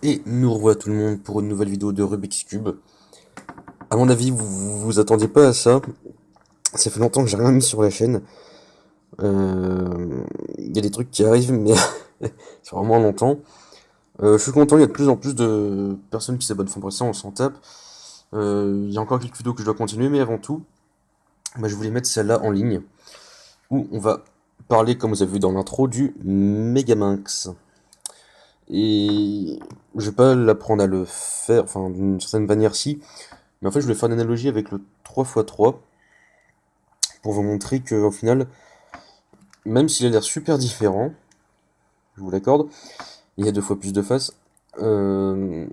Et nous revoilà tout le monde pour une nouvelle vidéo de Rubik's Cube. À mon avis, vous attendiez pas à ça. Ça fait longtemps que j'ai rien mis sur la chaîne. Il y a des trucs qui arrivent, mais c'est vraiment longtemps. Je suis content, il y a de plus en plus de personnes qui s'abonnent. Enfin, pour ça, on s'en tape. Il y a encore quelques vidéos que je dois continuer, mais avant tout, je voulais mettre celle-là en ligne, où on va parler, comme vous avez vu dans l'intro, du Megaminx. Et je vais pas l'apprendre à le faire, enfin, d'une certaine manière, si. Mais en fait, je voulais faire une analogie avec le 3x3 pour vous montrer que, au final, même s'il a l'air super différent, je vous l'accorde, il y a deux fois plus de faces. euh,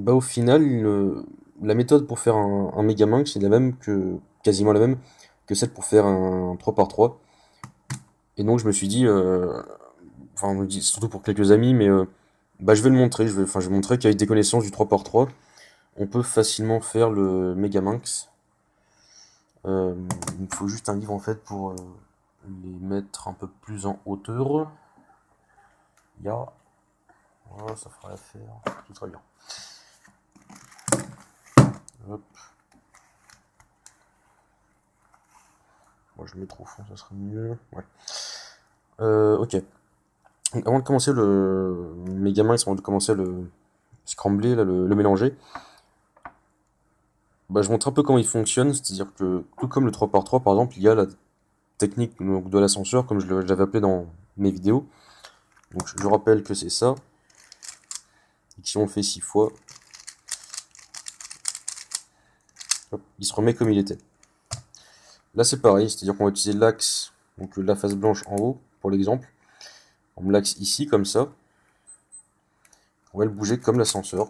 Au final, la méthode pour faire un Megaminx c'est la même que, quasiment la même que celle pour faire un 3x3. Et donc, je me suis dit, enfin, on me dit surtout pour quelques amis, mais je vais le montrer. Je vais montrer qu'avec des connaissances du 3x3, on peut facilement faire le Megaminx. Il me faut juste un livre en fait pour les mettre un peu plus en hauteur. Ya, voilà, ça fera l'affaire. Tout très bien. Hop. Moi je le mets trop au fond, ça serait mieux. Ouais. Ok. Donc, avant de commencer le Megaminx, avant de commencer à le scrambler, là, le mélanger, je montre un peu comment il fonctionne. C'est-à-dire que tout comme le 3x3 par exemple, il y a la technique donc, de l'ascenseur, comme je l'avais appelé dans mes vidéos. Donc je rappelle que c'est ça. Et que si on le fait 6 fois, hop, il se remet comme il était. Là c'est pareil, c'est-à-dire qu'on va utiliser l'axe, donc la face blanche en haut, pour l'exemple. On me l'axe ici comme ça. On va le bouger comme l'ascenseur.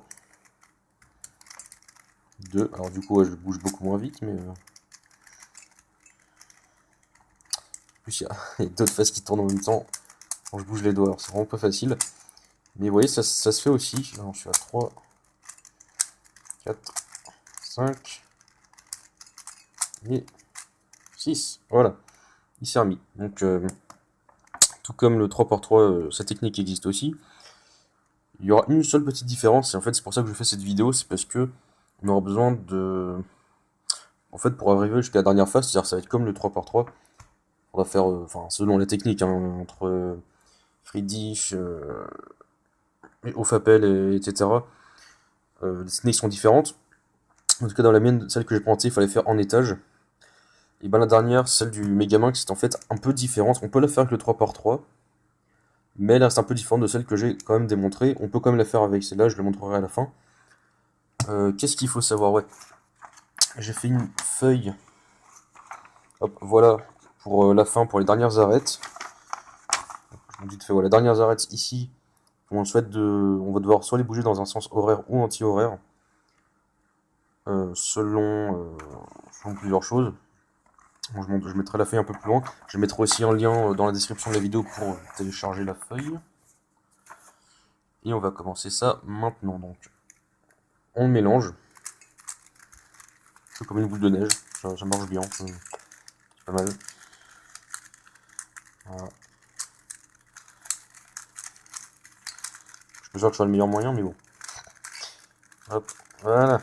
2. Alors du coup, ouais, je le bouge beaucoup moins vite, mais... En plus, il y a d'autres faces qui tournent en même temps quand je bouge les doigts. Alors c'est vraiment pas facile. Mais vous voyez, ça se fait aussi. Alors, je suis à 3, 4, 5 et 6. Voilà, il s'est remis. Donc, tout comme le 3x3, sa technique existe aussi. Il y aura une seule petite différence, et en fait c'est pour ça que je fais cette vidéo, c'est parce que on aura besoin de... En fait pour arriver jusqu'à la dernière phase, c'est-à-dire ça va être comme le 3x3, on va faire, enfin selon les techniques, hein, entre Friedrich, Aufapel, etc. Les techniques sont différentes. En tout cas dans la mienne, celle que j'ai présentée, il fallait faire en étage. Et la dernière, celle du Megaminx, c'est en fait un peu différente. On peut la faire avec le 3x3, mais elle reste un peu différente de celle que j'ai quand même démontrée. On peut quand même la faire avec celle-là, je le montrerai à la fin. Qu'est-ce qu'il faut savoir? Ouais, j'ai fait une feuille. Hop, voilà pour la fin, pour les dernières arêtes. Je me dis de faire, voilà, les dernières arêtes ici. On va devoir soit les bouger dans un sens horaire ou anti-horaire, selon plusieurs choses. Bon, je mettrai la feuille un peu plus loin. Je mettrai aussi un lien dans la description de la vidéo pour télécharger la feuille. Et on va commencer ça maintenant. Donc, on mélange. C'est comme une boule de neige. Ça marche bien. C'est pas mal. Voilà. Je suis sûr que ce soit le meilleur moyen, mais bon. Hop, voilà.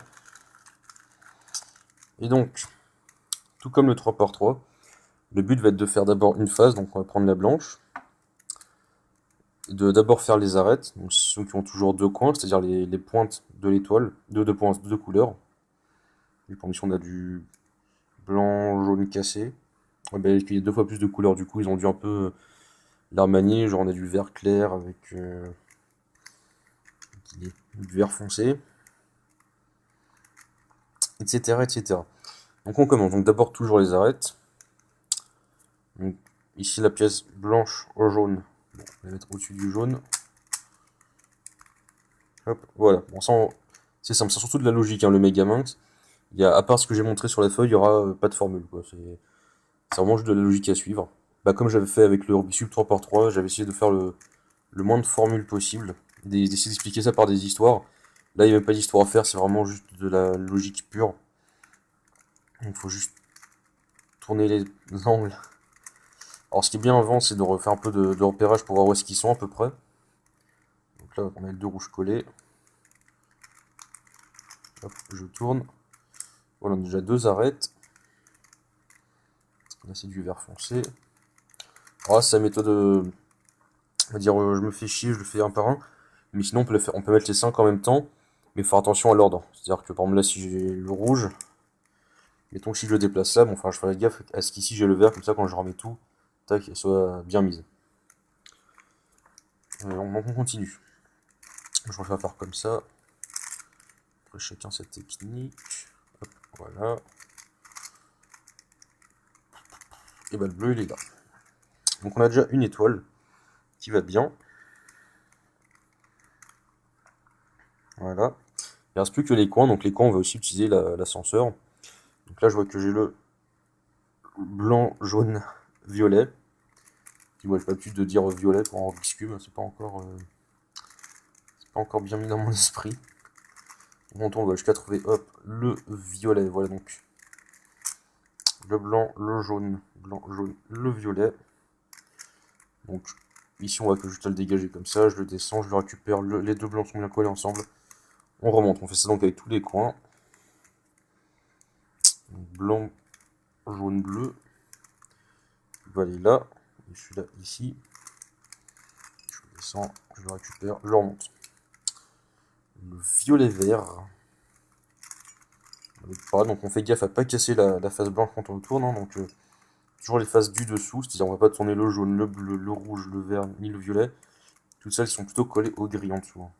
Et donc, tout comme le 3x3, le but va être de faire d'abord une phase, donc on va prendre la blanche, de d'abord faire les arêtes, donc ceux qui ont toujours deux coins, c'est-à-dire les pointes de l'étoile, deux points, deux couleurs. Et pour ici on a du blanc, jaune cassé. Ouais, il y a deux fois plus de couleurs, du coup ils ont dû un peu la remanier, genre on a du vert clair avec du vert foncé, etc., etc. Donc on commence, donc d'abord toujours les arêtes. Donc, ici la pièce blanche au jaune, bon, on va la mettre au-dessus du jaune. Hop, voilà, bon, c'est simple, c'est surtout de la logique, hein, le Megaminx. À part ce que j'ai montré sur la feuille, il n'y aura pas de formule, quoi. C'est vraiment juste de la logique à suivre. Comme j'avais fait avec le Rubik's Cube 3x3, j'avais essayé de faire le moins de formules possible, d'essayer d'expliquer ça par des histoires. Là, il n'y a même pas d'histoire à faire, c'est vraiment juste de la logique pure. Il faut juste tourner les angles. Alors, ce qui est bien avant, c'est de refaire un peu de repérage pour voir où est-ce qu'ils sont à peu près. Donc là, on a les deux rouges collés. Hop, je tourne. Voilà, on a déjà 2 arêtes. Là, c'est du vert foncé. Alors là, c'est la méthode, on va dire, je me fais chier, je le fais un par un. Mais sinon, on peut mettre les 5 en même temps. Mais faire attention à l'ordre. C'est-à-dire que, par exemple, là, si j'ai le rouge, mettons que si je le déplace là, bon, enfin, je ferai gaffe à ce qu'ici j'ai le vert, comme ça, quand je remets tout, tac, elle soit bien mise. On continue. Je vais faire comme ça. Après, chacun cette technique. Hop, voilà. Et bah, le bleu, il est là. Donc, on a déjà une étoile qui va bien. Voilà. Il ne reste plus que les coins. Donc, les coins, on va aussi utiliser l'ascenseur. Donc là, je vois que j'ai le blanc, jaune, violet. Moi, j'ai pas l'habitude de dire violet pour un Rubik's Cube. C'est pas encore bien mis dans mon esprit. Donc, on va jusqu'à trouver, hop, le violet. Voilà, donc le blanc, le jaune, le violet. Donc ici, on va que juste à le dégager comme ça. Je le descends, je le récupère. Les 2 blancs sont bien collés ensemble. On remonte. On fait ça donc avec tous les coins. Donc, blanc, jaune, bleu. Il va aller là. Et je suis là, ici. Je le descends, je le récupère, je le remonte. Le violet vert. Donc on fait gaffe à pas casser la face blanche quand on le tourne. Hein, donc toujours les faces du dessous. C'est-à-dire on va pas tourner le jaune, le bleu, le rouge, le vert, ni le violet. Toutes celles sont plutôt collées au gris en dessous. Hein.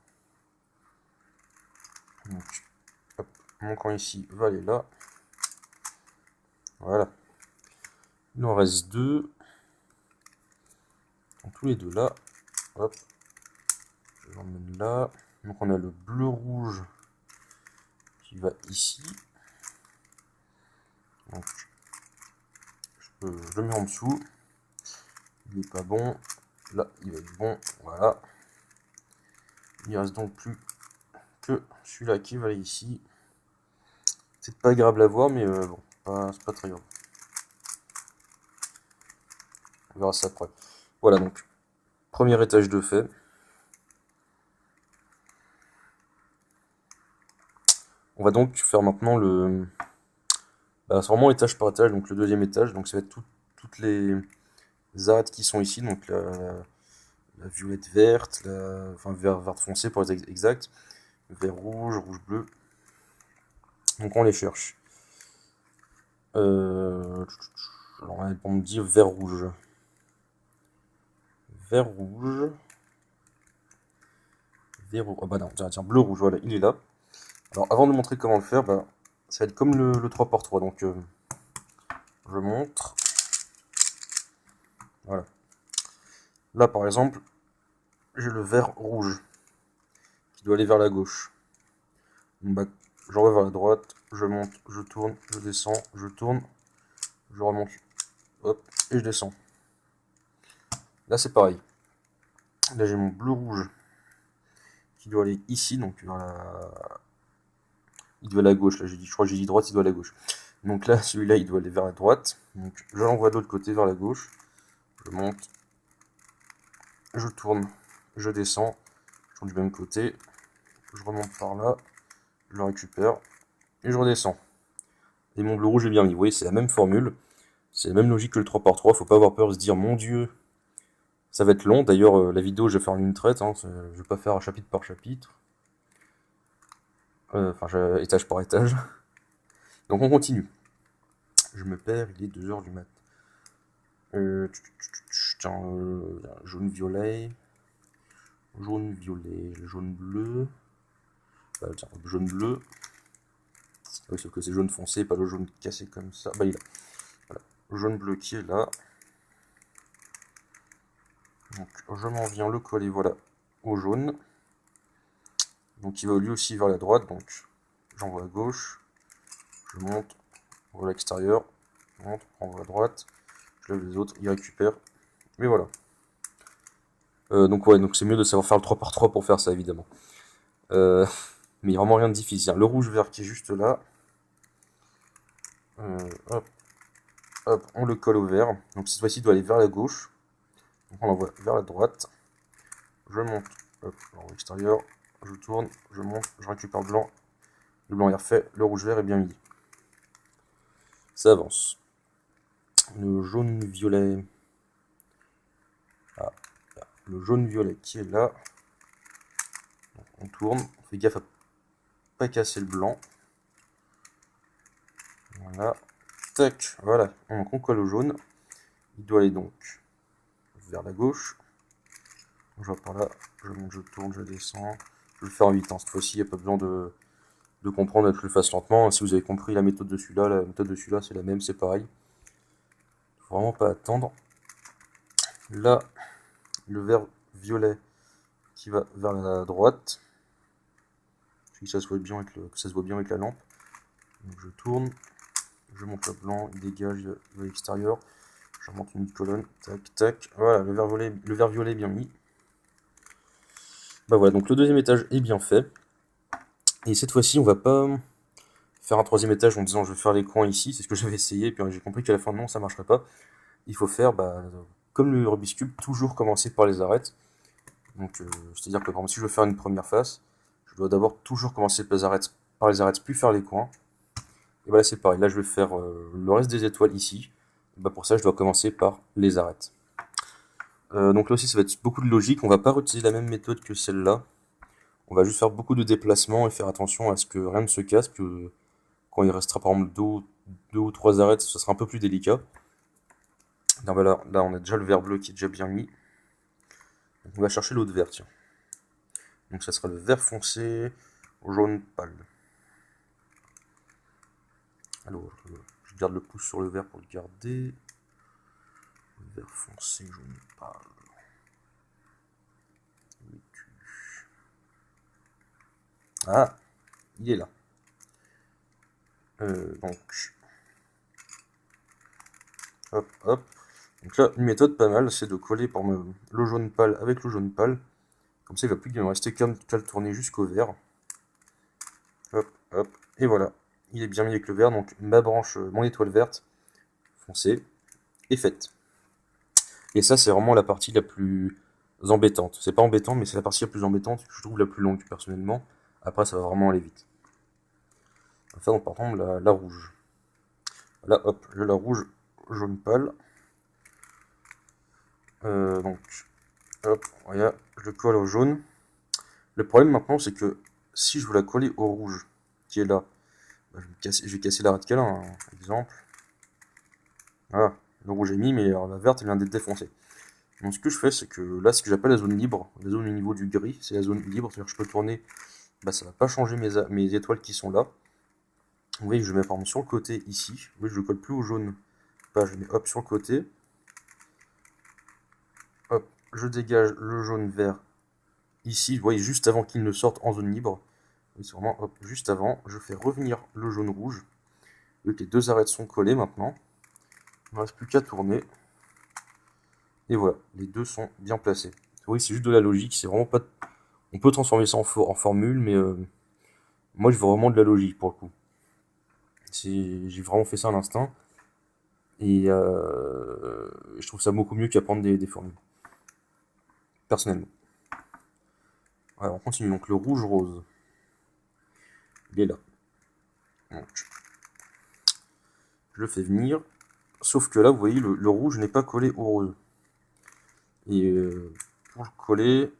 Donc, hop, mon coin ici va aller là. Voilà. Il en reste 2. Donc, tous les 2 là. Hop. Je l'emmène là. Donc on a le bleu rouge qui va ici. Donc je le mets en dessous. Il n'est pas bon. Là, il va être bon. Voilà. Il ne reste donc plus que celui-là qui va aller ici. C'est pas agréable à voir, mais bon, c'est pas très grave. On verra ça après. Voilà, donc, premier étage de fait. On va donc faire maintenant le... c'est vraiment étage par étage, donc le deuxième étage. Donc ça va être toutes les arêtes qui sont ici. Donc la violette verte, enfin verte foncé pour être exact. Vert rouge, rouge bleu. Donc on les cherche. Alors on me dit vert rouge. Vert rouge. Vert rouge. Ah bah non, tiens, bleu rouge, voilà, il est là. Alors avant de montrer comment le faire, ça va être comme le 3x3. Donc je montre. Voilà. Là par exemple, j'ai le vert rouge qui doit aller vers la gauche. Donc, j'envoie vers la droite, je monte, je tourne, je descends, je tourne, je remonte, hop, et je descends. Là c'est pareil. Là j'ai mon bleu rouge qui doit aller ici, donc vers il doit aller à la gauche. Là je crois que j'ai dit droite, il doit aller à la gauche. Donc là celui-là il doit aller vers la droite. Donc je l'envoie de l'autre côté vers la gauche. Je monte, je tourne, je descends, je tourne du même côté, je remonte par là, je le récupère et je redescends. Et mon bleu rouge est bien mis. Vous voyez, c'est la même formule, c'est la même logique que le 3x3. Faut pas avoir peur de se dire mon dieu, ça va être long. D'ailleurs, la vidéo je vais faire en une traite, hein, je vais pas faire chapitre par chapitre, enfin étage par étage. Donc on continue. Je me perds, il est 2h du mat. Tiens, jaune violet, jaune violet, jaune bleu. Tiens, jaune bleu. Oui, sauf que c'est jaune foncé, pas le jaune cassé comme ça. Il est là. Voilà. Jaune bleu qui est là. Donc je m'en viens le coller, voilà, au jaune. Donc il va lui aussi vers la droite, donc j'envoie à gauche. Je monte, on va à l'extérieur. Je monte, on va à droite. Je lève les autres, il récupère. Mais voilà. Donc ouais, donc c'est mieux de savoir faire le 3x3 pour faire ça, évidemment. Mais il n'y a vraiment rien de difficile. Le rouge-vert qui est juste là. Hop, hop, on le colle au vert. Donc cette fois-ci, il doit aller vers la gauche. Donc on l'envoie vers la droite. Je monte, hop, à l'extérieur. Je tourne, je monte, je récupère le blanc. Le blanc est refait, le rouge-vert est bien mis. Ça avance. Le jaune-violet. Ah, le jaune-violet qui est là. On tourne, on fait gaffe à pas casser le blanc. Voilà. Tac, voilà. Donc on colle au jaune. Il doit aller donc vers la gauche. Je vois par là, je monte, je tourne, je descends. Je vais le faire en 8 ans. Cette fois-ci, il n'y a pas besoin de comprendre que je le fasse lentement. Si vous avez compris la méthode de celui-là, c'est la même, c'est pareil. Faut vraiment pas attendre. Là, le vert violet qui va vers la droite. Que ça se voit bien avec la lampe. Donc je tourne, je monte le blanc, il dégage de l'extérieur. Je remonte une colonne, tac, tac. Voilà, le vert violet est bien mis. Bah voilà, donc le deuxième étage est bien fait. Et cette fois-ci, on va pas faire un troisième étage en disant je vais faire les coins ici, c'est ce que j'avais essayé, et puis j'ai compris qu'à la fin non, ça marcherait pas. Il faut faire, comme le Rubik's Cube, toujours commencer par les arêtes. Donc, c'est-à-dire que par exemple, si je veux faire une première face, je dois d'abord toujours commencer par les arêtes, puis faire les coins. Et voilà, c'est pareil. Là, je vais faire le reste des étoiles ici. Pour ça, je dois commencer par les arêtes. Donc là aussi, ça va être beaucoup de logique. On va pas utiliser la même méthode que celle-là. On va juste faire beaucoup de déplacements et faire attention à ce que rien ne se casse. Que quand il restera par exemple deux ou trois arêtes, ça sera un peu plus délicat. Là, on a déjà le vert bleu qui est déjà bien mis. Donc, on va chercher l'autre vert, tiens. Donc ça sera le vert foncé, jaune pâle. Alors, je garde le pouce sur le vert pour le garder. Vert foncé, jaune pâle. Ah, il est là. Donc, hop, hop. Donc là, une méthode pas mal, c'est de coller par le jaune pâle avec le jaune pâle. Comme ça, il va plus qu'il me rester qu'à le tourner jusqu'au vert. Hop, hop, et voilà. Il est bien mis avec le vert, donc ma branche, mon étoile verte, foncée, est faite. Et ça, c'est vraiment la partie la plus embêtante. C'est pas embêtant, mais c'est la partie la plus embêtante, que je trouve la plus longue, personnellement. Après, ça va vraiment aller vite. On va faire donc, par exemple, la rouge. Là, hop, j'ai la rouge, jaune pâle. Donc, hop, regarde, je le colle au jaune. Le problème maintenant, c'est que si je veux la coller au rouge, qui est là, je vais casser l'arête qu'elle a, hein, exemple. Voilà, le rouge est mis, mais alors, la verte, elle vient d'être défoncée. Donc ce que je fais, c'est que là, ce que j'appelle la zone libre, la zone au niveau du gris, c'est la zone libre, c'est-à-dire que je peux tourner, ça va pas changer mes étoiles qui sont là. Vous voyez que je mets par exemple sur le côté ici, vous voyez, je le colle plus au jaune, je mets hop sur le côté, hop, je dégage le jaune vert ici, vous voyez, juste avant qu'il ne sorte en zone libre, c'est vraiment hop, juste avant, je fais revenir le jaune rouge, vous voyez que les deux arêtes sont collées maintenant, il ne reste plus qu'à tourner, et voilà, les deux sont bien placés. Oui, c'est juste de la logique, c'est vraiment pas... On peut transformer ça en formule, mais moi je veux vraiment de la logique pour le coup. J'ai vraiment fait ça à l'instinct, et je trouve ça beaucoup mieux qu'apprendre des formules, personnellement. Alors on continue, donc le rouge-rose, il est là. Donc, je le fais venir, sauf que là, vous voyez, le rouge n'est pas collé au rose. Et pour le coller,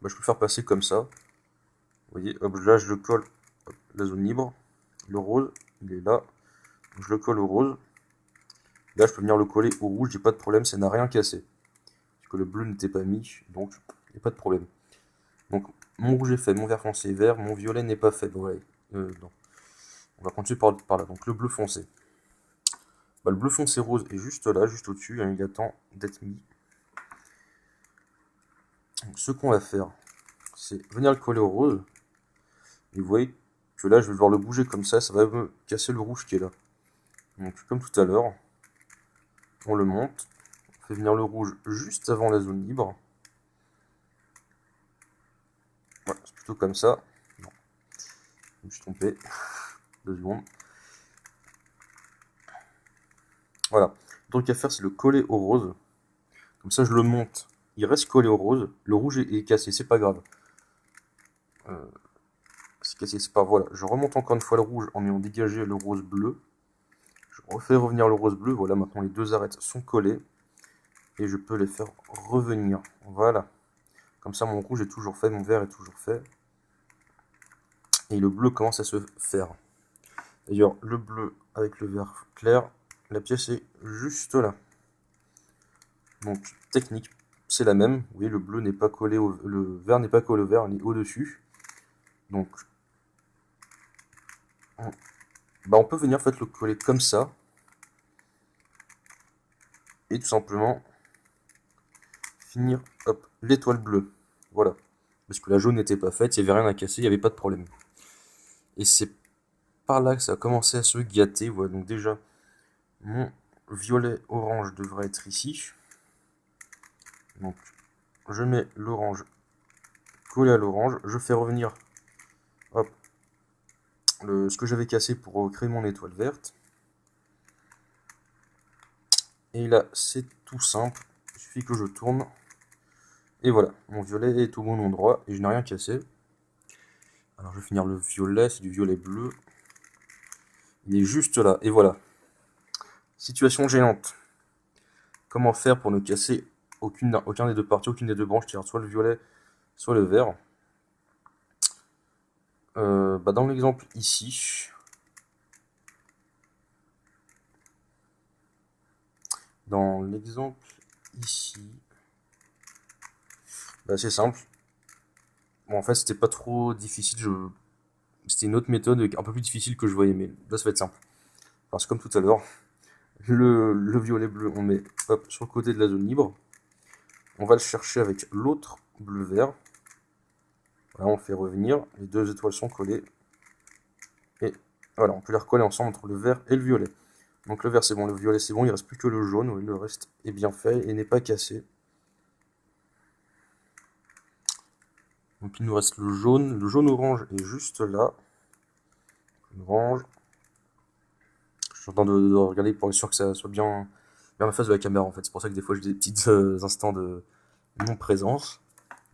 je peux le faire passer comme ça. Vous voyez, hop, là je le colle, hop, la zone libre, le rose, il est là, donc, je le colle au rose. Là, je peux venir le coller au rouge, j'ai pas de problème, ça n'a rien cassé. Parce que le bleu n'était pas mis, donc il n'y a pas de problème. Donc, mon rouge est fait, mon vert foncé est vert, mon violet n'est pas fait. Bon, ouais, non. On va continuer par là. Donc, le bleu foncé. Le bleu foncé rose est juste là, juste au-dessus, hein, il attend d'être mis. Donc, ce qu'on va faire, c'est venir le coller au rose. Et vous voyez que là, je vais devoir le bouger comme ça va me casser le rouge qui est là. Donc, comme tout à l'heure, on le monte, on fait venir le rouge juste avant la zone libre. Voilà, c'est plutôt comme ça. Non, je me suis trompé. 2 secondes. Voilà. Le truc à faire, c'est le coller au rose. Comme ça, je le monte. Il reste collé au rose. Le rouge est cassé, c'est pas grave. Ce casser, c'est pas voilà. Je remonte encore une fois le rouge en ayant dégagé le rose bleu. Je refais revenir le rose bleu. Voilà, maintenant les deux arêtes sont collées. Et je peux les faire revenir. Voilà. Comme ça, mon rouge est toujours fait, mon vert est toujours fait. Et le bleu commence à se faire. D'ailleurs, le bleu avec le vert clair, la pièce est juste là. Donc, technique, c'est la même. Vous voyez, le bleu n'est pas collé au... Le vert n'est pas collé au vert, il est au-dessus. Donc, on peut venir en fait le coller comme ça. Et tout simplement finir, hop, l'étoile bleue. Voilà. Parce que la jaune n'était pas faite, il n'y avait rien à casser, il n'y avait pas de problème. Et c'est par là que ça a commencé à se gâter. Voilà, donc déjà, mon violet orange devrait être ici. Donc, je mets l'orange collé à l'orange. Je fais revenir, hop, ce que j'avais cassé pour créer mon étoile verte. Et là, c'est tout simple. Il suffit que je tourne. Et voilà, mon violet est au bon endroit et je n'ai rien cassé. Alors, je vais finir le violet, c'est du violet bleu. Il est juste là, et voilà. Situation gênante. Comment faire pour ne casser aucun des deux parties, aucune des deux branches, qui soit le violet, soit le vert. Dans l'exemple ici, c'est simple. Bon, en fait, c'était pas trop difficile. C'était une autre méthode un peu plus difficile que je voyais, mais là, ça va être simple. Parce que comme tout à l'heure, le violet bleu, on met hop, sur le côté de la zone libre. On va le chercher avec l'autre bleu vert. Voilà, on fait revenir. Les deux étoiles sont collées. Et voilà, on peut les recoller ensemble entre le vert et le violet. Donc le vert c'est bon, le violet c'est bon, il ne reste plus que le jaune. Oui, le reste est bien fait et n'est pas cassé. Donc il nous reste le jaune. Le jaune orange est juste là. Orange. Je suis en train de regarder pour être sûr que ça soit bien la face de la caméra en fait. C'est pour ça que des fois j'ai des petits instants de non-présence.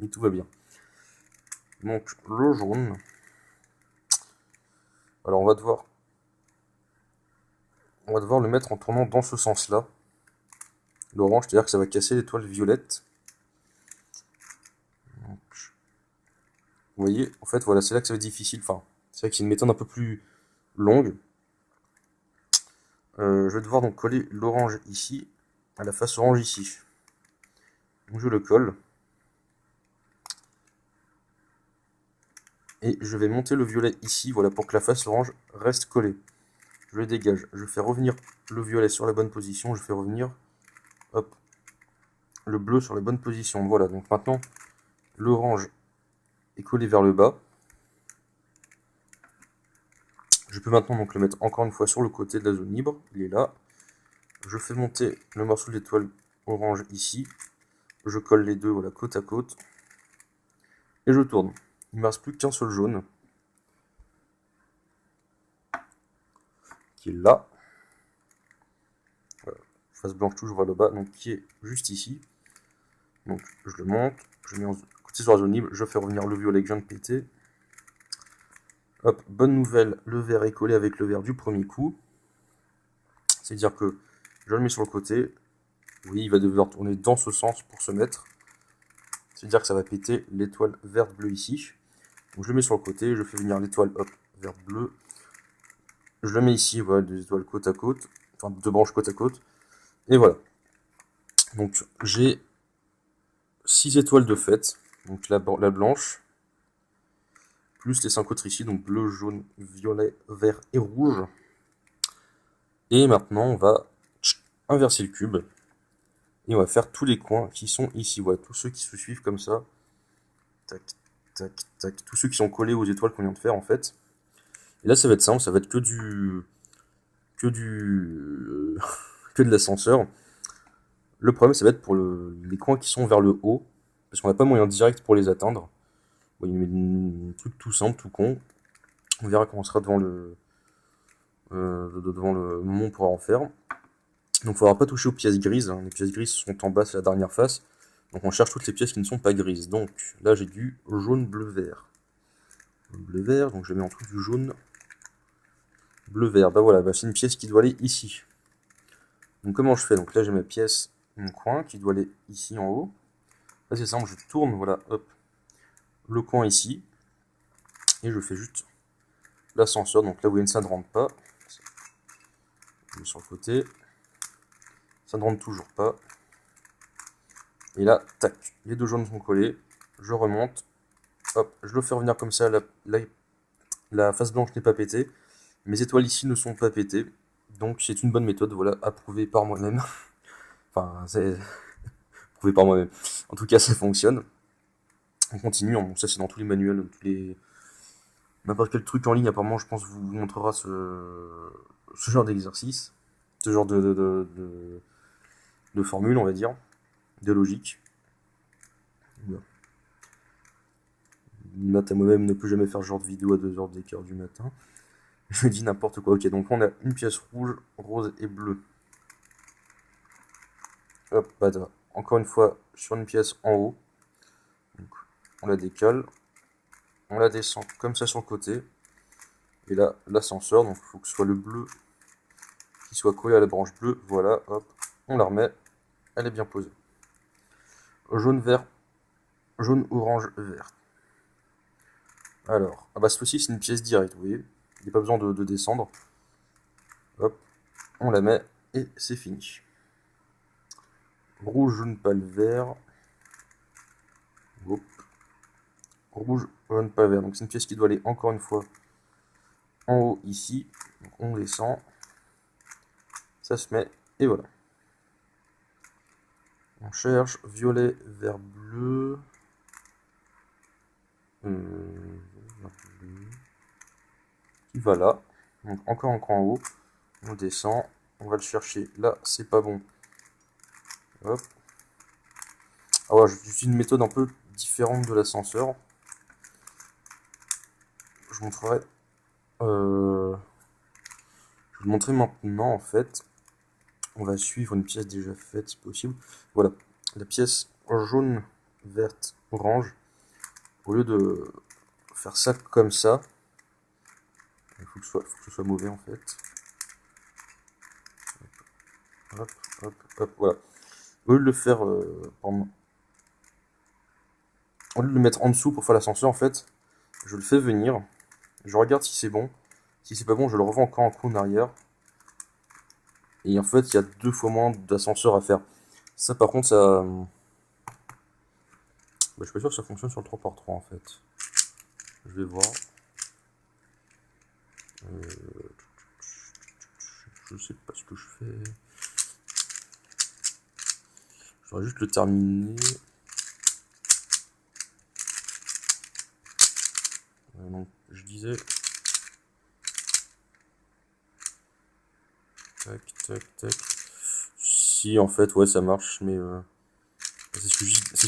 Mais tout va bien. Donc le jaune. Alors on va devoir le mettre en tournant dans ce sens-là. L'orange, c'est-à-dire que ça va casser l'étoile violette. Donc, vous voyez, en fait, voilà, c'est là que ça va être difficile. Enfin, c'est vrai que c'est une méthode un peu plus longue. Je vais devoir donc coller l'orange ici, à la face orange ici. Donc je le colle. Et je vais monter le violet ici, voilà, pour que la face orange reste collée. Je le dégage. Je fais revenir le violet sur la bonne position. Je fais revenir, hop, le bleu sur la bonne position. Voilà, donc maintenant, l'orange est collé vers le bas. Je peux maintenant donc le mettre encore une fois sur le côté de la zone libre. Il est là. Je fais monter le morceau de l'étoile orange ici. Je colle les deux, voilà, côte à côte. Et je tourne. Il ne me reste plus qu'un seul jaune. Qui est là. Voilà. Face blanche toujours vers le bas. Donc qui est juste ici. Donc je le monte. Je mets en côté sur la zone libre. Je fais revenir le violet que je viens de péter. Hop, bonne nouvelle, le vert est collé avec le vert du premier coup. C'est-à-dire que je le mets sur le côté. Oui, il va devoir tourner dans ce sens pour se mettre. C'est-à-dire que ça va péter l'étoile verte bleue ici. Donc je le mets sur le côté, je fais venir l'étoile hop, verte bleue. Je le mets ici, voilà, deux étoiles côte à côte. Enfin, deux branches côte à côte. Et voilà. Donc j'ai 6 étoiles de fait. Donc la blanche. Plus les 5 autres ici, donc bleu, jaune, violet, vert et rouge. Et maintenant, on va inverser le cube. Et on va faire tous les coins qui sont ici. Voilà, tous ceux qui se suivent comme ça. Tac, tac, tac. Tous ceux qui sont collés aux étoiles qu'on vient de faire, en fait. Et là, ça va être simple. Ça va être que que de l'ascenseur. Le problème, ça va être pour les coins qui sont vers le haut. Parce qu'on n'a pas moyen direct pour les atteindre. Bon, il met un truc tout simple, tout con. On verra quand on sera devant le moment où on pourra en faire. Donc il ne faudra pas toucher aux pièces grises. Les pièces grises sont en bas, c'est la dernière face. Donc on cherche toutes les pièces qui ne sont pas grises. Donc là j'ai du jaune, bleu, vert. bleu-vert, donc je mets en dessous du jaune. Bleu-vert, bah voilà, bah c'est une pièce qui doit aller ici. Donc comment je fais? Donc là j'ai ma pièce, mon coin, qui doit aller ici en haut. Là c'est simple, je tourne, voilà, hop, le coin ici. Et je fais juste l'ascenseur, donc là vous voyez ça ne rentre pas. Je mets sur le côté. Ça ne rentre toujours pas. Et là, tac, les deux jaunes sont collés. Je remonte. Hop, je le fais revenir comme ça. La face blanche n'est pas pétée. Mes étoiles ici ne sont pas pétées. Donc c'est une bonne méthode, voilà, approuvée par moi-même. Enfin, c'est approuvé par moi-même. En tout cas, ça fonctionne. On continue. Bon, ça c'est dans tous les manuels, tous les... N'importe quel truc en ligne, apparemment, je pense, vous montrera ce genre d'exercice. Ce genre de formule, on va dire. De logique. Note à moi-même, ne plus jamais faire ce genre de vidéo à 2h d'écart du matin. Je dis n'importe quoi. Ok, donc on a une pièce rouge, rose et bleue. Hop, bah, encore une fois, sur une pièce en haut. Donc, on la décale. On la descend comme ça sur le côté. Et là, l'ascenseur, donc il faut que ce soit le bleu qui soit collé à la branche bleue. Voilà, hop, on la remet. Elle est bien posée. Jaune, vert, jaune, orange, vert. Alors, ah bah cette fois-ci c'est une pièce directe, vous voyez. Il n'y a pas besoin de descendre. Hop, on la met et c'est fini. Rouge, jaune, pâle, vert. Hop. Rouge, jaune, pâle, vert. Donc c'est une pièce qui doit aller encore une fois en haut ici. Donc on descend. Ça se met et voilà. On cherche violet, vert, bleu. Vert, bleu. Qui va là. Donc encore un cran en haut. On descend. On va le chercher. Là, c'est pas bon. Hop. Ah ouais, j'utilise une méthode un peu différente de l'ascenseur. Je vous montrerai. Je vais vous montrer maintenant en fait. On va suivre une pièce déjà faite si possible. Voilà. La pièce jaune, verte, orange. Au lieu de faire ça comme ça, il faut que ce soit mauvais en fait. Hop, hop, hop, voilà. Au lieu de le faire au lieu de le mettre en dessous pour faire l'ascenseur, en fait, je le fais venir. Je regarde si c'est bon. Si c'est pas bon, je le revends encore un coup en arrière. Et en fait, il y a 2 fois moins d'ascenseur à faire. Ça, par contre, ça... Bah, je suis pas sûr que ça fonctionne sur le 3x3, en fait. Je vais voir. Je sais pas ce que je fais. Je voudrais juste le terminer. Donc, je disais... Tac, tac, tac. Si, en fait, ouais, ça marche, mais... c'est ce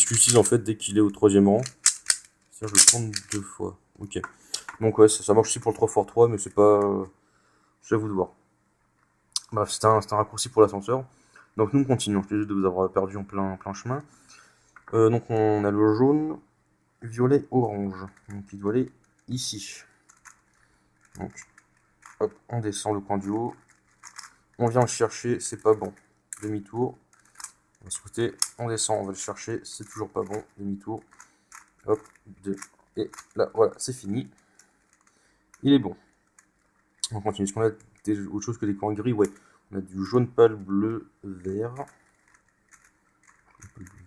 que j'utilise, en fait, dès qu'il est au 3e rang. C'est-à-dire, je le tourne 2 fois. Ok. Donc, ouais, ça marche aussi pour le 3x3, mais c'est pas... c'est à vous de voir. Bref, c'est un raccourci pour l'ascenseur. Donc, nous, on continue. Je suis désolé de vous avoir perdu en plein chemin. Donc, on a le jaune, violet, orange. Donc, il doit aller ici. Donc, hop, on descend le coin du haut. On vient le chercher, c'est pas bon. Demi-tour. On va se côté, on descend, on va le chercher, c'est toujours pas bon. Demi-tour. Hop, 2. Et là, voilà, c'est fini. Il est bon. On continue. Est-ce qu'on a autre chose que des coins gris? Ouais. On a du jaune pâle, bleu, vert.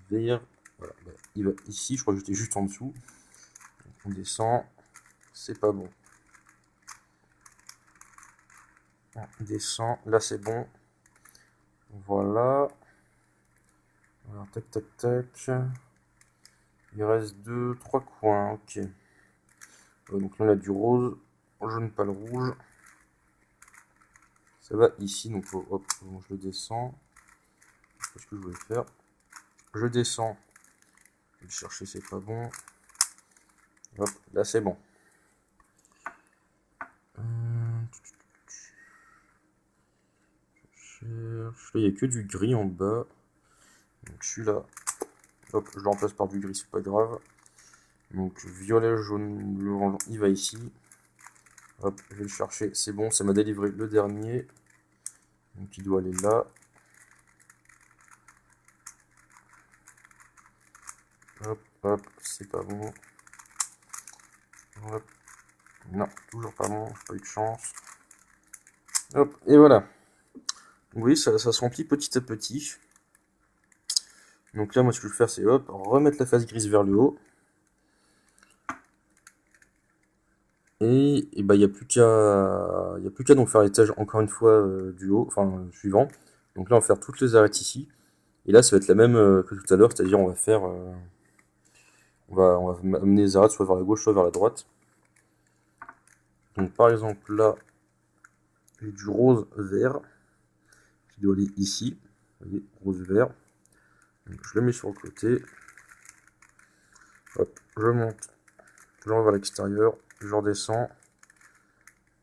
Vert. Voilà. Bah, il va ici, je crois que j'étais juste en dessous. Donc, on descend. C'est pas bon. On descend. Là, c'est bon. Voilà. Alors, tac, tac, tac. Il reste 2, 3 coins. Ok. Donc là, on a du rose, jaune pâle, rouge. Ça va ici. Donc, hop, bon, je le descends. C'est ce que je voulais faire. Je descends. Je vais chercher, c'est pas bon. Hop, là, c'est bon. Là, il n'y a que du gris en bas. Donc celui-là, hop, je le remplace par du gris, c'est pas grave. Donc violet, jaune, bleu, orange, il va ici. Hop, je vais le chercher, c'est bon, ça m'a délivré le dernier. Donc il doit aller là. Hop, hop, c'est pas bon. Hop. Non, toujours pas bon, j'ai pas eu de chance. Hop, et voilà. Oui, ça se remplit petit à petit. Donc là, moi, ce que je vais faire, c'est hop, remettre la face grise vers le haut. Et bah, il n'y a plus qu'à donc faire l'étage encore une fois du haut, enfin suivant. Donc là, on va faire toutes les arêtes ici. Et là, ça va être la même que tout à l'heure, c'est-à-dire on va faire, on va amener les arêtes soit vers la gauche, soit vers la droite. Donc par exemple là, j'ai du rose vert qui doit aller ici. Vous voyez, rose vert. Donc, je le mets sur le côté. Hop, je monte, je renvoie vers l'extérieur, je redescends.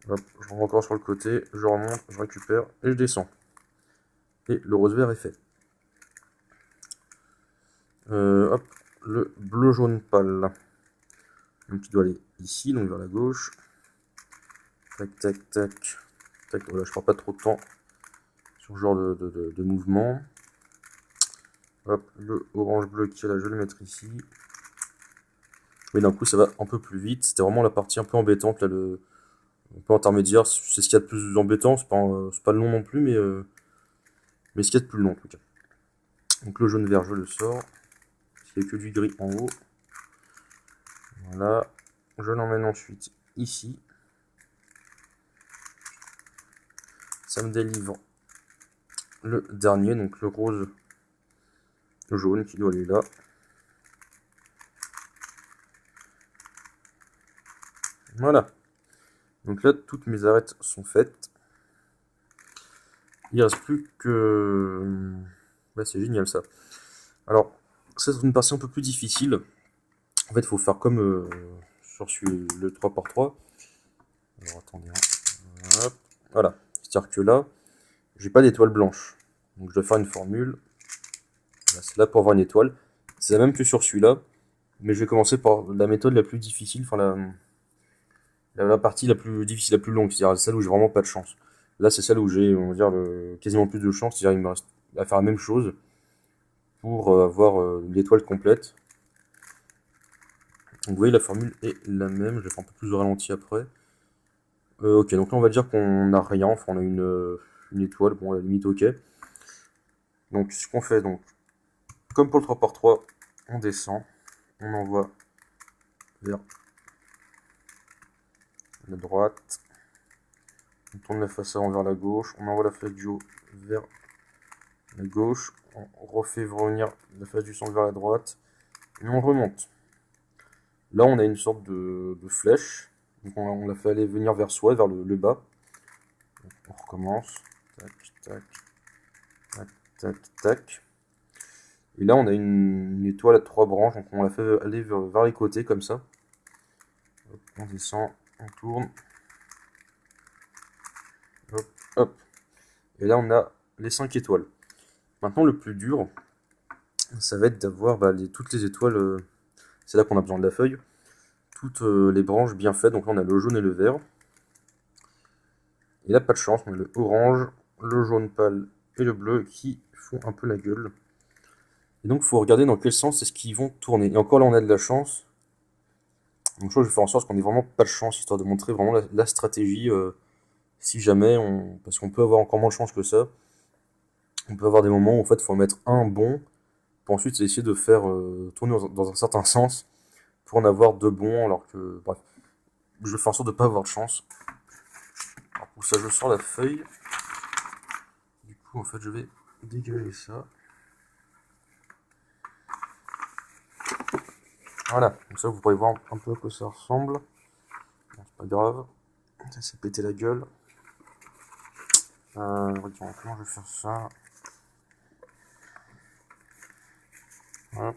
Hop, je rentre encore sur le côté, je remonte, je récupère et je descends. Et le rose vert est fait. Hop, le bleu jaune pâle. Donc il doit aller ici, donc vers la gauche. Tac, tac, tac. Tac, voilà, je prends pas trop de temps sur ce genre de mouvement. Hop, le orange bleu qui est là, je vais le mettre ici. Mais d'un coup, ça va un peu plus vite. C'était vraiment la partie un peu embêtante, là, un peu intermédiaire. C'est ce qu'il y a de plus embêtant. C'est pas le long non plus, mais ce qu'il y a de plus long en tout cas. Donc le jaune vert, je le sors. Il n'y a que du gris en haut. Voilà. Je l'emmène ensuite ici. Ça me délivre le dernier, donc le rose jaune qui doit aller là. Voilà. Donc là, toutes mes arêtes sont faites. Il ne reste plus que... Bah, c'est génial ça. Alors, ça c'est une partie un peu plus difficile. En fait, il faut faire comme sur le 3x3. Alors attendez. Hop. Voilà. C'est-à-dire que là, j'ai pas d'étoile blanche. Donc je dois faire une formule. Là, c'est là pour avoir une étoile. C'est la même que sur celui-là. Mais je vais commencer par la méthode la plus difficile. Enfin, la partie la plus difficile, la plus longue. C'est-à-dire celle où j'ai vraiment pas de chance. Là, c'est celle où j'ai, on va dire, quasiment plus de chance. C'est-à-dire il me reste à faire la même chose pour avoir l'étoile complète. Donc vous voyez, la formule est la même. Je vais faire un peu plus de ralenti après. Ok, donc là on va dire qu'on n'a rien. Enfin, on a une étoile. Bon, à la limite, ok. Donc ce qu'on fait, donc, comme pour le 3x3, on descend. On envoie vers la droite. On tourne la face avant vers la gauche. On envoie la face du haut vers la gauche. On refait revenir la face du centre vers la droite. Et on remonte. Là, on a une sorte de flèche. Donc on la fait aller venir vers soi, vers le bas. Donc, on recommence. Tac, tac, tac, tac, tac. Et là, on a une étoile à 3 branches. Donc on la fait aller vers les côtés comme ça. Hop, on descend, on tourne. Hop, hop. Et là, on a les 5 étoiles. Maintenant, le plus dur, ça va être d'avoir toutes les étoiles. C'est là qu'on a besoin de la feuille. Toutes les branches bien faites. Donc là, on a le jaune et le vert. Et là, pas de chance, on a le orange, le jaune pâle et le bleu qui font un peu la gueule. Et donc, il faut regarder dans quel sens est-ce qu'ils vont tourner. Et encore là, on a de la chance. Donc, je vais faire en sorte qu'on ait vraiment pas de chance, histoire de montrer vraiment la stratégie. Si jamais, parce qu'on peut avoir encore moins de chance que ça. On peut avoir des moments où en fait, il faut en mettre un bon, pour ensuite essayer de faire tourner dans un certain sens, pour en avoir deux bons, alors que, bref, je vais faire en sorte de ne pas avoir de chance. Alors pour ça, je sors la feuille. Du coup, en fait, je vais dégager ça. Voilà, comme ça vous pourrez voir un peu à quoi ça ressemble. Bon, c'est pas grave, ça s'est pété la gueule. Comment je vais faire ça? Hop.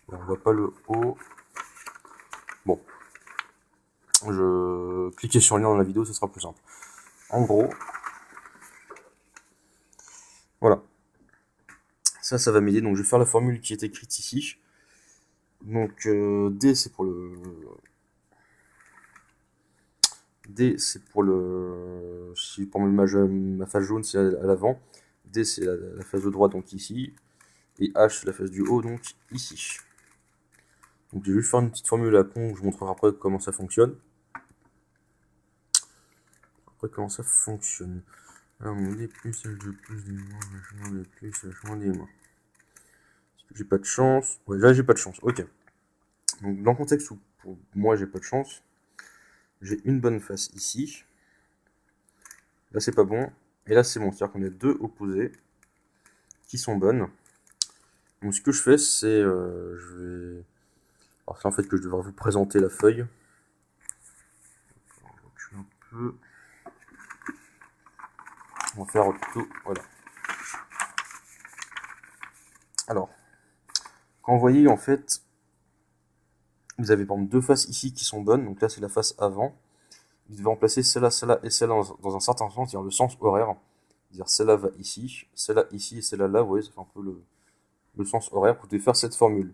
On voit pas le haut. Bon, je cliquez sur le lien dans la vidéo, ce sera plus simple. En gros, Voilà. Ça va m'aider. Donc je vais faire la formule qui est écrite ici. Donc D c'est pour le... D c'est pour le... Si pour ma face jaune c'est à l'avant. D c'est la face de droite donc ici. Et H c'est la face du haut donc ici. Donc je vais juste faire une petite formule à con, je vous montrerai après comment ça fonctionne. Alors D plus, H de plus, D moins, H de plus, H moins, D moins. J'ai pas de chance. Ouais, là j'ai pas de chance, ok. Donc dans le contexte où pour moi j'ai pas de chance, j'ai une bonne face ici. Là c'est pas bon. Et là c'est bon, c'est-à-dire qu'on a deux opposés qui sont bonnes. Donc ce que je fais c'est je vais... Alors c'est en fait que je devrais vous présenter la feuille. Je recule un peu. On va faire tout, voilà. Alors, quand vous voyez en fait, vous avez par exemple deux faces ici qui sont bonnes, donc là c'est la face avant. Vous devez remplacer celle-là, celle-là et celle-là dans un certain sens, c'est-à-dire le sens horaire. C'est-à-dire celle-là va ici, celle-là ici et celle-là là, vous voyez, ça fait un peu le sens horaire. Vous devez faire cette formule.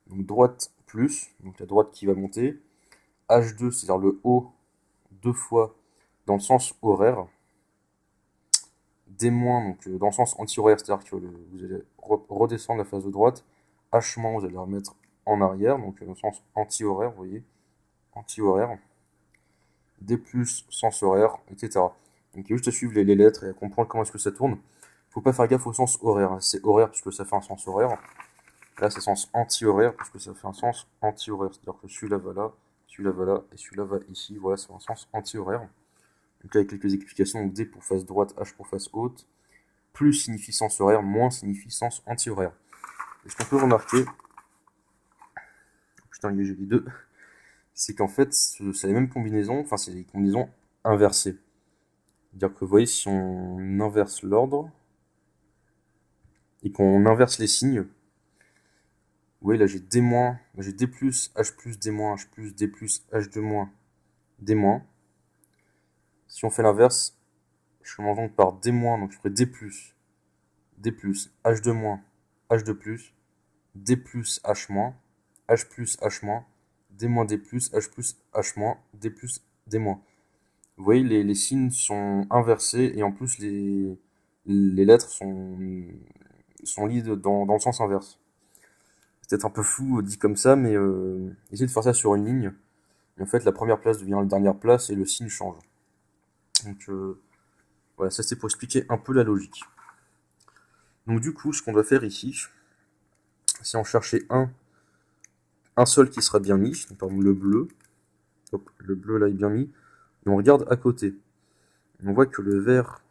Donc droite plus, donc la droite qui va monter, H2, c'est-à-dire le haut deux fois dans le sens horaire, D-, donc dans le sens anti-horaire, c'est-à-dire que vous allez redescendre la face de droite, H-, vous allez la remettre en arrière, donc dans le sens anti-horaire, vous voyez, anti-horaire, D+, sens horaire, etc. Donc il y a juste à suivre les lettres et à comprendre comment est-ce que ça tourne. Faut pas faire gaffe au sens horaire, hein. C'est horaire puisque ça fait un sens horaire. Là c'est sens anti-horaire puisque ça fait un sens anti-horaire, c'est-à-dire que celui-là va là, celui-là va là et celui-là va ici. Voilà, c'est un sens anti-horaire. Donc là avec quelques explications, donc D pour face droite, H pour face haute. Plus signifie sens horaire, moins signifie sens anti-horaire. Et ce qu'on peut remarquer, putain j'ai les deux, c'est qu'en fait c'est les mêmes combinaisons, enfin c'est des combinaisons inversées. C'est-à-dire que vous voyez, si on inverse l'ordre et qu'on inverse les signes, vous voyez là j'ai D-, j'ai D+, H+, D-, H+, D+, H2-, D-. Si on fait l'inverse, je commence donc par D-, donc je ferai D+, D+, H2-, H2+, D+, H-, H+, H-, D-, D+, H+, H-, D+, D-. Vous voyez, les signes sont inversés et en plus les lettres sont liées dans le sens inverse. C'est peut-être un peu fou dit comme ça, mais essayez de faire ça sur une ligne. Et en fait, la première place devient la dernière place et le signe change. Donc voilà, ça c'est pour expliquer un peu la logique. Donc du coup, ce qu'on doit faire ici, c'est en chercher un seul qui sera bien mis, donc par exemple le bleu. Hop, le bleu là est bien mis. Et on regarde à côté. On voit que le vert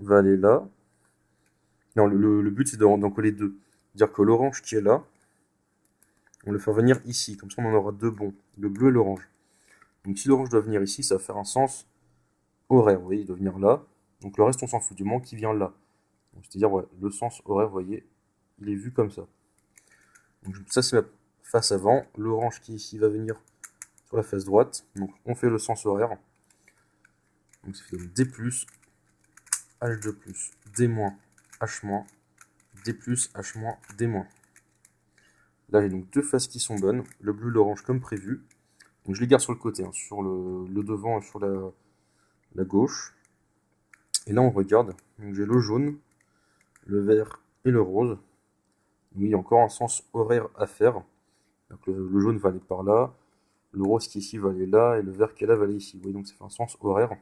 va aller là. Non, le but c'est d'en coller deux. C'est-à-dire que l'orange qui est là, on le fait venir ici. Comme ça on en aura deux bons, le bleu et l'orange. Donc si l'orange doit venir ici, ça va faire un sens horaire. Vous voyez, il doit venir là. Donc le reste on s'en fout, du moment qu'il vient là. C'est-à-dire ouais, le sens horaire, vous voyez, il est vu comme ça. Donc ça c'est ma face avant. L'orange qui ici va venir sur la face droite. Donc on fait le sens horaire. Donc ça fait D+, H2+, D-, H-, D+, H-, D-. Là j'ai donc deux faces qui sont bonnes, le bleu et l'orange comme prévu. Donc je les garde sur le côté, hein, sur le devant et sur la gauche. Et là on regarde, donc j'ai le jaune, le vert et le rose. Donc il y a encore un sens horaire à faire. Donc le jaune va aller par là, le rose qui est ici va aller là, et le vert qui est là va aller ici. Vous voyez, donc ça fait un sens horaire.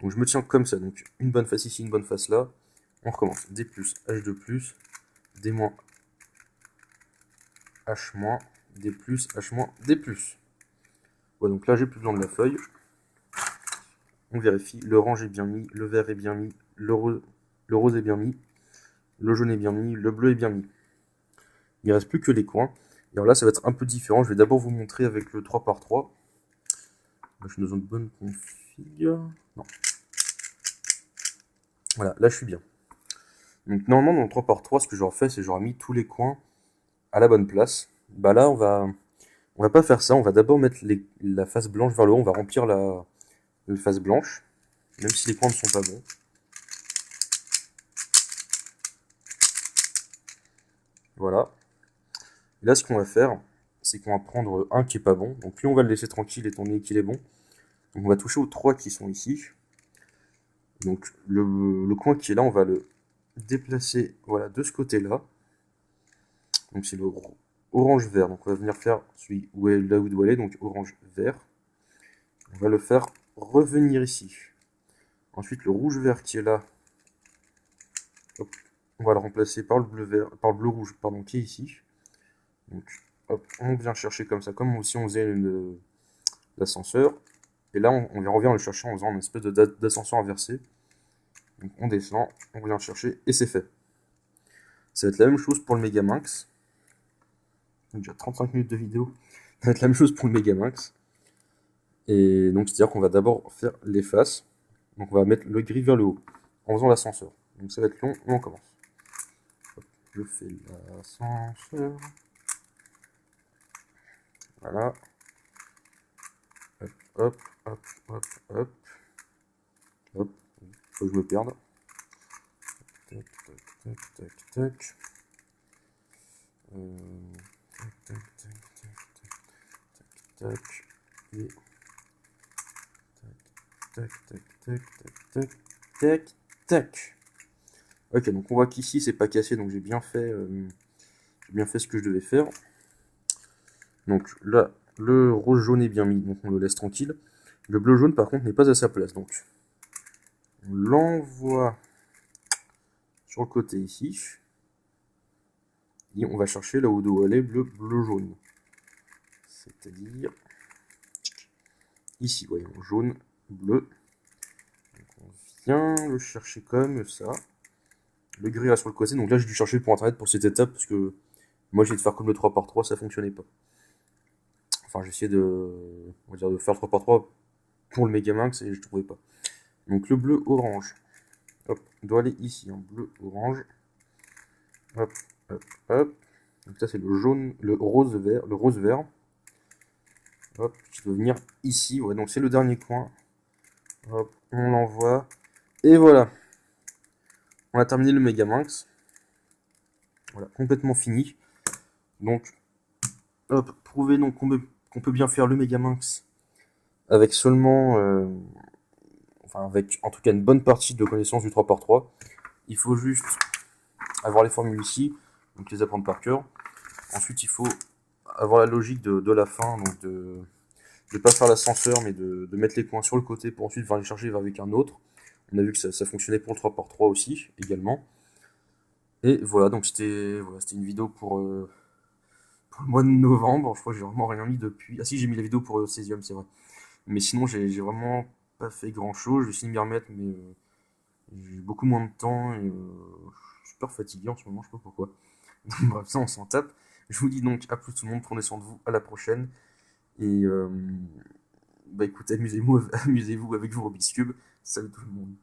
Donc je me tiens comme ça, donc une bonne face ici, une bonne face là. On recommence. D+, H2+, D-, H-, D+, H-, D+. Ouais, donc là j'ai plus besoin de la feuille. On vérifie, l'orange est bien mis, le vert est bien mis, le rose est bien mis, le jaune est bien mis, le bleu est bien mis. Il ne reste plus que les coins. Et alors là ça va être un peu différent, je vais d'abord vous montrer avec le 3x3. Je suis dans une bonne config. Non. Voilà, là je suis bien. Donc normalement dans le 3x3, ce que j'aurais fait, c'est que j'aurais mis tous les coins à la bonne place. Bah là on va pas faire ça, on va d'abord mettre la face blanche vers le haut, on va remplir la face blanche, même si les coins ne sont pas bons. Voilà. Et là, ce qu'on va faire, c'est qu'on va prendre un qui est pas bon. Donc lui, on va le laisser tranquille étant donné qu'il est bon. Donc on va toucher aux 3 qui sont ici. Donc le coin qui est là, on va le déplacer voilà, de ce côté-là. Donc c'est le orange-vert. Donc on va venir faire celui où est, là où il doit aller, donc orange-vert. On va le faire revenir ici. Ensuite le rouge-vert qui est là, hop, on va le remplacer par le bleu-vert, par le bleu-rouge, pardon, qui est ici. Donc hop, on vient chercher comme ça, comme si on faisait l'ascenseur. Et là on revient le chercher en faisant une espèce d'ascenseur inversé. Donc on descend, on vient chercher et c'est fait. Ça va être la même chose pour le Megaminx. Donc déjà 35 minutes de vidéo. Ça va être la même chose pour le Megaminx. Et donc c'est-à-dire qu'on va d'abord faire les faces. Donc on va mettre le gris vers le haut en faisant l'ascenseur. Donc ça va être long, et on commence. Hop, je fais l'ascenseur. Voilà. Hop, hop, hop, hop, hop. Hop, faut que je me perde. Tac, tac, tac, tac, tac. Tac, tac, tac, tac, tac, tac. Et tac, tac, tac, tac, tac, tac, tac. Ok, donc on voit qu'ici c'est pas cassé, donc j'ai bien fait ce que je devais faire. Donc là, le rose jaune est bien mis, donc on le laisse tranquille. Le bleu jaune par contre n'est pas à sa place, donc on l'envoie sur le côté ici. Et on va chercher là où doit aller le bleu jaune. C'est-à-dire ici, voyons, jaune, bleu. Donc on vient le chercher comme ça. Le gris là sur le côté, donc là j'ai dû chercher pour internet pour cette étape parce que moi j'ai de faire comme le 3x3, ça fonctionnait pas. Enfin j'ai essayé on va dire de faire le 3x3 pour le Megaminx et je trouvais pas. Donc le bleu orange, hop, doit aller ici, en bleu orange. Hop, hop, hop. Donc ça c'est le jaune, le rose vert. Hop, qui doit venir ici. Ouais, donc c'est le dernier coin. Hop, on l'envoie. Et voilà. On a terminé le Megaminx. Voilà, complètement fini. Donc, hop, prouver donc qu'on peut bien faire le Megaminx avec seulement, enfin avec en tout cas une bonne partie de connaissances du 3x3. Il faut juste avoir les formules ici, donc les apprendre par cœur. Ensuite, il faut avoir la logique de la fin, donc de ne pas faire l'ascenseur, mais de mettre les coins sur le côté pour ensuite les charger avec un autre. On a vu que ça fonctionnait pour le 3x3 aussi, également. Et voilà, donc c'était une vidéo pour le mois de novembre. Je crois que j'ai vraiment rien mis depuis. Ah si, j'ai mis la vidéo pour Cesium, c'est vrai. Mais sinon, j'ai vraiment pas fait grand chose. J'ai essayé de m'y remettre, mais j'ai beaucoup moins de temps et je suis super fatigué en ce moment, je sais pas pourquoi. Bref, ça, on s'en tape. Je vous dis donc à plus tout le monde, prenez soin de vous, à la prochaine. Et bah écoutez, amusez-vous avec vos Rubik's Cube. Salut tout le monde.